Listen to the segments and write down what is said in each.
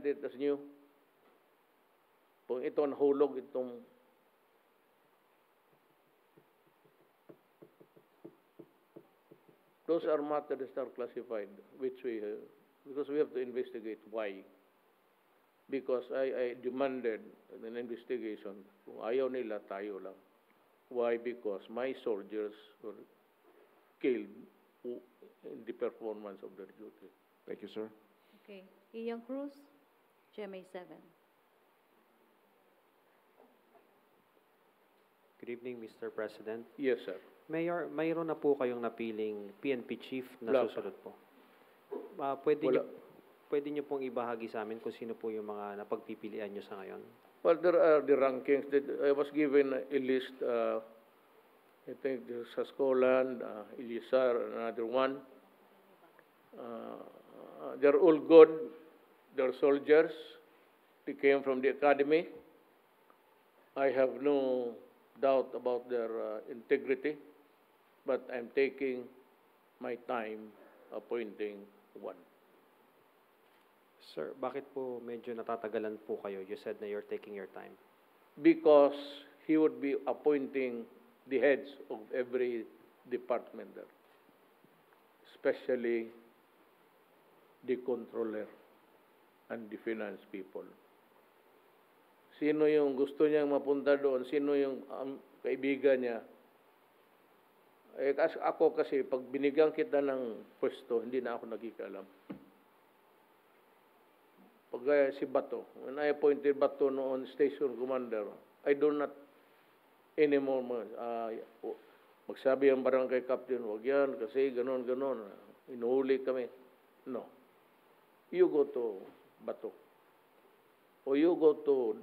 it as new. Kung ito nahulog itong those are matters that are classified, which we because we have to investigate why. Because I demanded an investigation. Kung ayaw nila, tayo lang. Why? Because my soldiers were killed in the performance of their duty. Thank you, sir. Okay. Ian Cruz, GMA 7. Good evening, Mr. President. Yes, sir. Mayor, mayroon na po kayong napiling PNP chief na Wala pa. susunod po. Wala. Pwede niyo pong ibahagi sa amin kung sino po yung mga napagpipilian niyo sa ngayon? Well, there are the rankings that I was given a list. I think there's Sascoland, Ilisar, another one. They're all good. They're soldiers. They came from the academy. I have no doubt about their integrity, but I'm taking my time appointing one. Sir, bakit po medyo natatagalan po kayo? You said na you're taking your time. Because he would be appointing the heads of every department there, especially the controller and the finance people. Sino yung gusto niyang mapunta doon? Sino yung kaibigan niya? Ako kasi, pag binigyan kita ng pwesto, hindi na ako nagkikalam. Pag si Bato, when I appointed Bato noon station commander, I do not anymore magsabi ang barangay captain, wag yan, kasi ganon. Inuhuli kami. No. You go to Bato. O you go to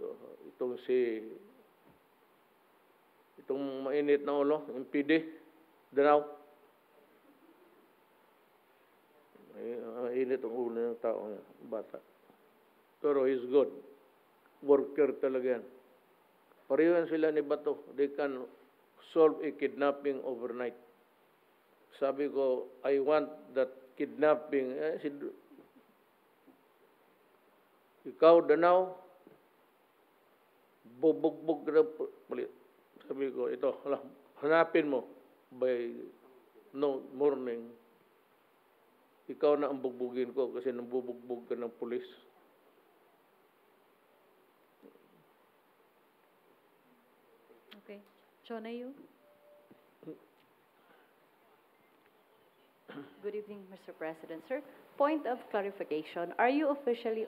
itong mainit na ulo, yung PD, Danao. Mainit ang ulo ng tao, bata. Pero he's good. Worker talaga yan. Pareho sila ni Bato. They can solve a kidnapping overnight. Sabi ko, I want that kidnapping. Ikaw, Danao, bubugbog na palit. Sabi ko, ito, hanapin mo by no morning. Ikaw na ang bugbugin ko kasi nambubugbog ka ng pulis. Okay. Chonayu. Good evening, Mr. President. Sir, point of clarification, are you officially